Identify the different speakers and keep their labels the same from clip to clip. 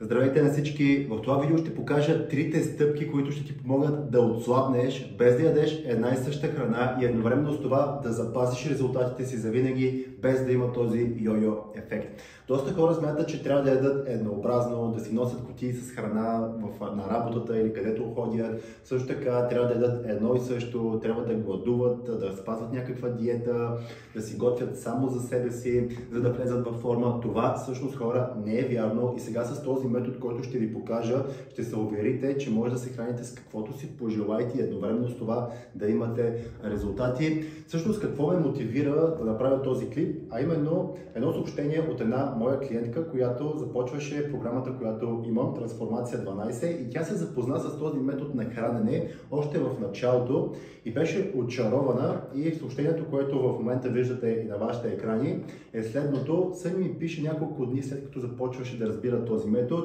Speaker 1: Здравейте на всички! В това видео ще покажа трите стъпки, които ще ти помогнат да отслабнеш, без да ядеш една и съща храна и едновременно с това да запазиш резултатите си завинаги, без да има този йо-йо ефект. Доста хора смятат, че трябва да ядат еднообразно, да си носят кутии с храна на работата или където ходят. Също така трябва да ядат едно и също, трябва да гладуват, да спазват някаква диета, да си готвят само за себе си, за да влезат във форма. Това всъщност, хора, не е вярно и сега с този метод, който ще ви покажа, ще се уверите, че може да се храните с каквото си пожелаете и едновременно с това да имате резултати. Всъщност какво ме мотивира да направя този клип, а именно едно съобщение от една моя клиентка, която започваше програмата, която имам, Трансформация 12, и тя се запозна с този метод на хранене още в началото и беше очарована. И съобщението, което в момента виждате и на вашите екрани, е следното. Сън ми пише няколко дни след като започваше да разбира този метод.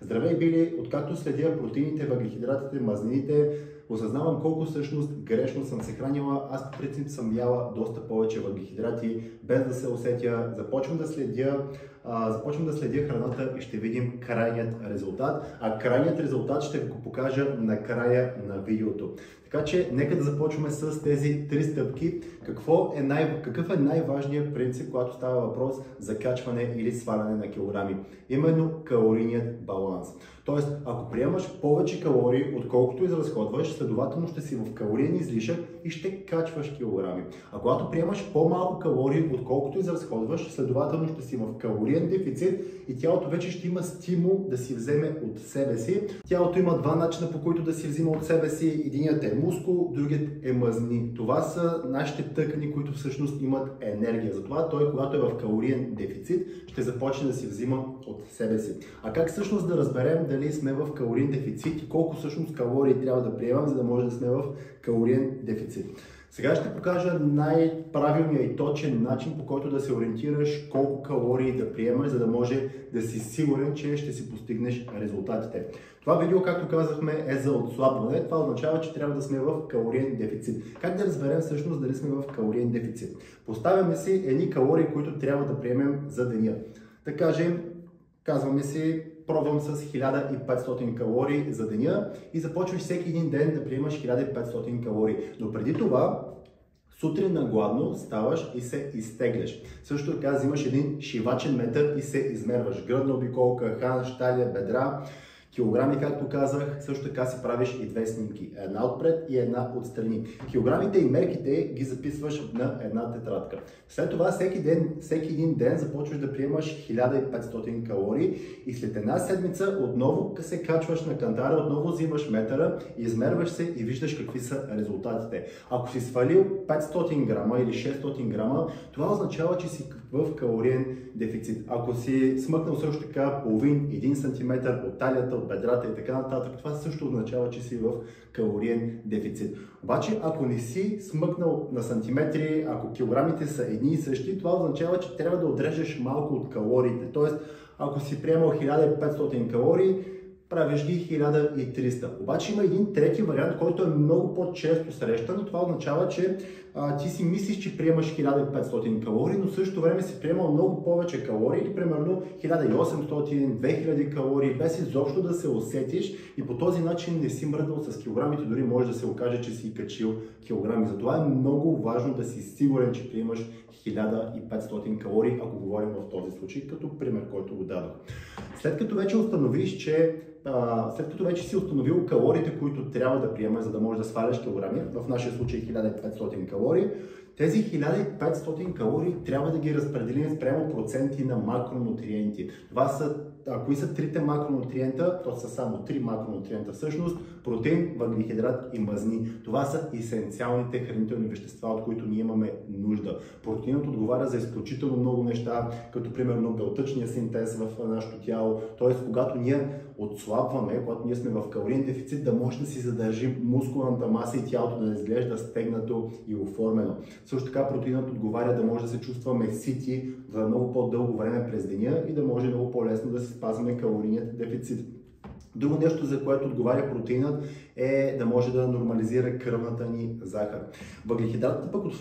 Speaker 1: Здравей, Били! Откакто следя протеините, въглехидратите, мазнините, осъзнавам колко всъщност грешно съм се хранила. Аз по принцип съм яла доста повече въглехидрати, без да се усетя. Започвам да следя храната и ще видим крайният резултат. А крайният резултат ще ви го покажа на края на видеото. Така че нека да започваме с тези три стъпки. Какъв е най-важният принцип, когато става въпрос за качване или сваляне на килограми? Именно калорийният баланс. Тоест, ако приемаш повече калории, отколкото изразходваш, следователно ще си в калориен излишък и ще качваш килограми. А когато приемаш по-малко калории, отколкото изразходваш, следователно ще си в калориен дефицит и тялото вече ще има стимул да си вземе от себе си. Тялото има два начина, по които да си взима от себе си. Единият е мускул, другият е мазнини. Това са нашите тъкани, които всъщност имат енергия. Затова той, когато е в калориен дефицит, ще започне да си взима от себе си. А как всъщност да разберем дали сме в калориен дефицит и колко всъщност калории трябва да приемам, за да може да сме в калориен дефицит? Сега ще покажа най-правилния и точен начин, по който да се ориентираш колко калории да приемаш, за да може да си сигурен, че ще си постигнеш резултатите. Това видео, както казахме, е за отслабване. Това означава, че трябва да сме в калориен дефицит. Как да разберем всъщност дали сме в калориен дефицит? Поставяме си едни калории, които трябва да приемем за деня. Да кажем, казваме си, пробвам с 1500 калории за деня и започваш всеки един ден да приемаш 1500 калории. Но преди това, сутрин на гладно ставаш и се изтегляш. Също така взимаш един шивачен метър и се измерваш. Гръдна обиколка, ханш, талия, бедра, килограми, както казах. Също така си правиш и две снимки. Една отпред и една отстрани. Килограмите и мерките ги записваш на една тетрадка. След това всеки един ден започваш да приемаш 1500 калории и след една седмица отново се качваш на кантара, отново взимаш метъра, измерваш се и виждаш какви са резултатите. Ако си свалил 500 грама или 600 грама, това означава, че си в калориен дефицит. Ако си смъкнал също така половин, 1 см от талията, от бедрата и така нататък, това също означава, че си в калориен дефицит. Обаче, ако не си смъкнал на сантиметри, ако килограмите са едни и същи, това означава, че трябва да отрежеш малко от калориите. Тоест, ако си приемал 1500 калории, правиш ги 1300. Обаче има един трети вариант, който е много по-често срещан и това означава, че ти си мислиш, че приемаш 1500 калории, но в същото време си приемал много повече калории, или примерно 1800-2000 калории, без изобщо да се усетиш и по този начин не си мръднал с килограмите, дори може да се окаже, че си качил килограми. Затова е много важно да си сигурен, че приемаш 1500 калории, ако говорим в този случай, като пример, който го дадох. След като вече си установил калориите, които трябва да приемаш, за да можеш да сваляш килограми, в нашия случай 1500 калории, тези 1500 калории трябва да ги разпределим спрямо проценти на макронутриенти. Кои са трите макронутриента? То са само 3 макронутриента всъщност: протеин, въглехидрат и мазнини. Това са есенциалните хранителни вещества, от които ние имаме нужда. Протеинът отговаря за изключително много неща, като примерно белтъчния синтез в нашето тяло. Тоест, когато ние отслабваме, когато ние сме в калориен дефицит, да може да си задържим мускулната маса и тялото да не изглежда стегнато и оформено. Също така протеинът отговаря да може да се чувстваме сити за много по-дълго време през деня и да може много по-лесно да си спазваме калорийният дефицит. Друго нещо, за което отговаря протеинът, е да може да нормализира кръвната ни захар. Въглехидратът пък от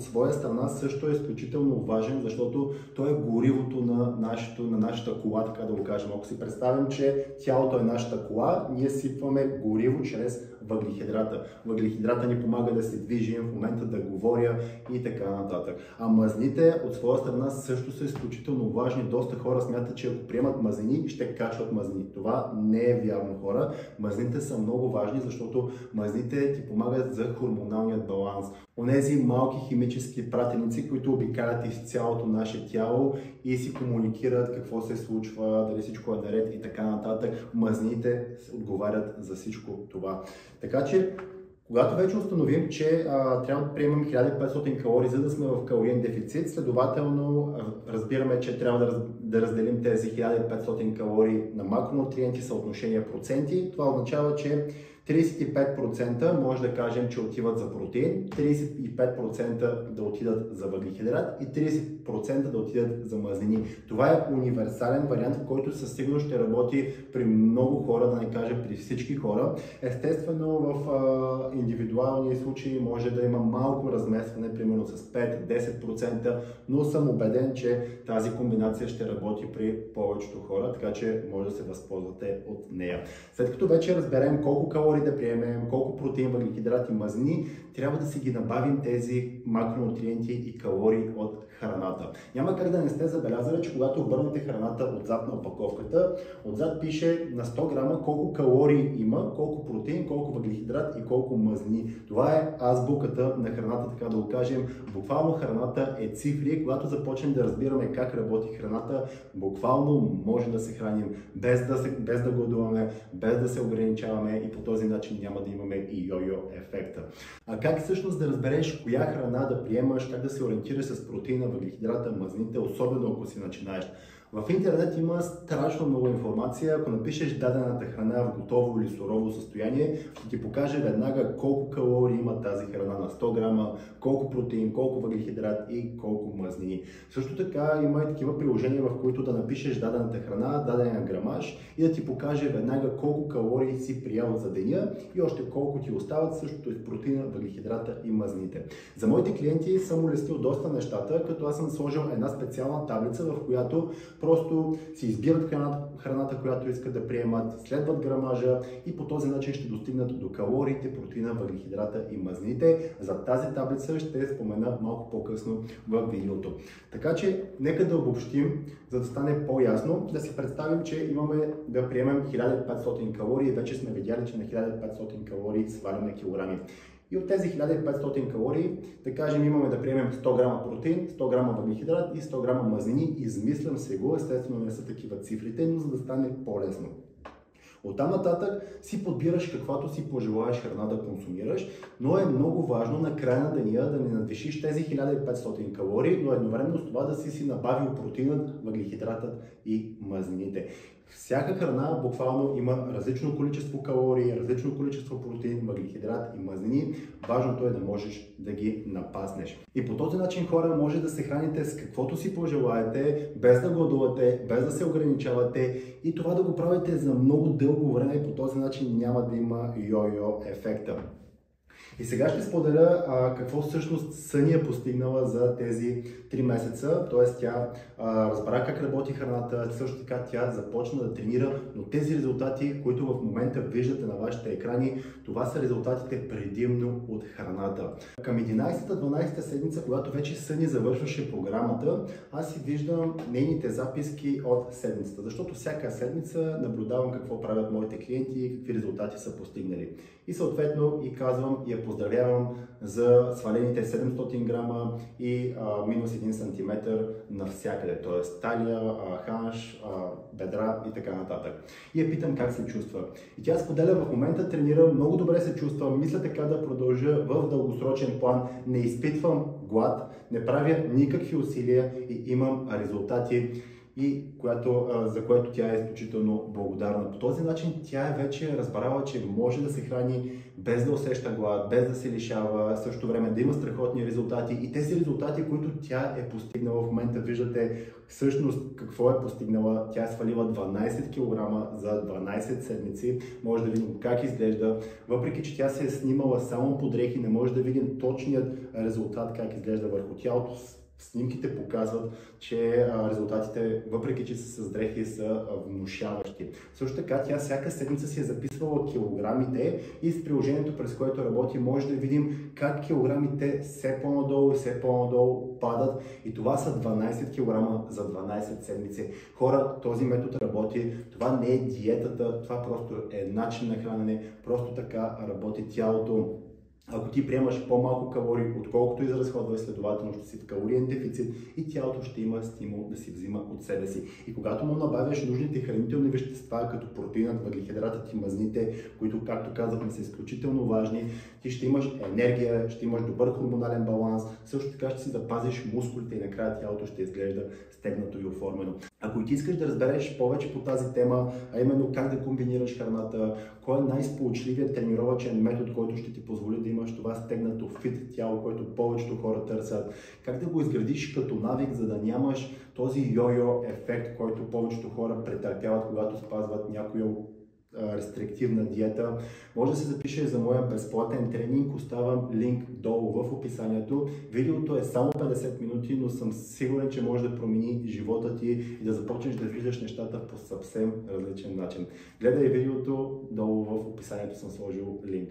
Speaker 1: своя страна също е изключително важен, защото той е горивото на нашата кола, така да го кажем. Ако си представим, че тялото е нашата кола, ние сипваме гориво чрез въглехидрата. Въглехидрата ни помага да се движим, в момента да говоря и така нататък. А мазните от своя страна също са изключително важни. Доста хора смятат, че ако приемат мазнини, ще качват мазнини. Това не е вярно, хора. Мазните са много важни, защото мазните ти помагат за хормоналният баланс. Онези малки химически пратеници, които обикалят из цялото наше тяло и си комуникират какво се случва, дали всичко е наред и така нататък. Мазнините отговарят за всичко това. Така че, когато вече установим, че трябва да приемем 1500 калории, за да сме в калориен дефицит, следователно разбираме, че трябва да разделим тези 1500 калории на макронутриенти, съотношение проценти. Това означава, че 35% може да кажем, че отиват за протеин, 35% да отидат за въглехидрат и 30% да отидат за мазнини. Това е универсален вариант, който със сигурност ще работи при много хора, да не кажем при всички хора. Естествено, в индивидуални случаи може да има малко разместване, примерно с 5-10%, но съм убеден, че тази комбинация ще работи при повечето хора, така че може да се възползвате от нея. След като вече разберем колко калории да приемем, колко протеин, въглехидрати и мазнини, трябва да си ги набавим тези макронутриенти и калории от храната. Няма как да не сте забелязали, че когато обърнете храната отзад на опаковката, отзад пише на 100 грама колко калории има, колко протеин, колко въглехидрат и колко мазнини. Това е азбуката на храната, така да го кажем. Буквално храната е цифри. Когато започнем да разбираме как работи храната, буквално може да се храним без да гладуваме, без да се ограничаваме и по този начин няма да имаме и йо-йо ефекта. А как всъщност да разбереш коя храна да приемаш, как да се ориентираш с протеина, въглехидрата, мазнините, особено ако си начинаеш? В интернет има страшно много информация. Ако напишеш дадената храна в готово или сурово състояние, ще ти покаже веднага колко калории има тази храна на 100 грама, колко протеин, колко въглехидрат и колко мазнини. Също така има и такива приложения, в които да напишеш дадената храна, дадения грамаж и да ти покаже веднага колко калории си приял за деня и още колко ти остават, същото и с протеина, въглехидрата и мазнините. За моите клиенти съм улеснил доста нещата, като аз съм сложил една специална таблица, в която просто си избират храната, която искат да приемат, следват грамажа и по този начин ще достигнат до калориите, протеина, въглехидрата и мазнините. За тази таблица ще спомена малко по-късно в видеото. Така че, нека да обобщим, за да стане по-ясно, да си представим, че имаме да приемем 1500 калории. Вече сме видяли, че на 1500 калории сваляме килограми. И от тези 1500 калории, да кажем, имаме да приемем 100 грама протеин, 100 грама въглехидрат и 100 грама мазнини. Измислям се го, естествено не са такива цифрите, но за да стане по-лесно. Оттам нататък си подбираш каквато си пожелаеш храна да консумираш, но е много важно на края на деня да не надвишиш тези 1500 калории, но едновременно с това да си набавил протеинът, въглехидратът и мазнините. Всяка храна буквално има различно количество калории, различно количество протеин, въглехидрат и мазнини. Важното е да можеш да ги напаснеш. И по този начин, хора, може да се храните с каквото си пожелаете, без да гладувате, без да се ограничавате и това да го правите за много дълго време и по този начин няма да има йо-йо ефекта. И сега ще споделя какво всъщност Съни е постигнала за тези 3 месеца, т.е. тя разбра как работи храната, също така тя започна да тренира, но тези резултати, които в момента виждате на вашите екрани, това са резултатите предимно от храната. Към 11-12 седмица, когато вече Съни завършваше програмата, аз си виждам нейните записки от седмицата, защото всяка седмица наблюдавам какво правят моите клиенти и какви резултати са постигнали. И съответно и казвам и я поздравявам за свалените 700 грама и минус 1 см навсякъде, т.е. талия, ханш, бедра и така нататък. И я питам как се чувства. И тя споделя: в момента тренирам, много добре се чувствам, мисля така да продължа в дългосрочен план, не изпитвам глад, не правя никакви усилия и имам резултати. и за което тя е изключително благодарна. По този начин тя е вече разбрала, че може да се храни без да усеща глад, без да се лишава, също време да има страхотни резултати и тези резултати, които тя е постигнала в момента, виждате всъщност какво е постигнала. Тя е свалила 12 кг за 12 седмици. Може да видим как изглежда. Въпреки че тя се е снимала само по дрехи, не може да видим точният резултат как изглежда върху тялото. Снимките показват, че резултатите, въпреки че са с дрехи, са внушаващи. Също така, тя всяка седмица си е записвала килограмите и с приложението, през което работи, може да видим как килограмите все по-надолу и все по-надолу падат. И това са 12 кг за 12 седмици. Хора, този метод работи. Това не е диетата, това просто е начин на хранене. Просто така работи тялото. Ако ти приемаш по-малко калории, отколкото изразходваш, следователно ще си в калориен дефицит и тялото ще има стимул да си взима от себе си. И когато му набавяш нужните хранителни вещества, като протеинът, въглехидратът и мазните, които, както казахме, са изключително важни, ти ще имаш енергия, ще имаш добър хормонален баланс, също така ще си запазиш мускулите и накрая тялото ще изглежда стегнато и оформено. Ако и ти искаш да разбереш повече по тази тема, а именно как да комбинираш храната, кой е най-сполучливият тренировъчен метод, който ще ти позволи да имаш това стегнато фит тяло, което повечето хора търсят, как да го изградиш като навик, за да нямаш този йо-йо ефект, който повечето хора претърпяват, когато спазват някоя рестриктивна диета, може да се запише за моя безплатен тренинг. Оставам линк долу в описанието. Видеото е само 50 минути, но съм сигурен, че може да промени живота ти и да започнеш да виждаш нещата по съвсем различен начин. Гледай видеото, долу в описанието съм сложил линк.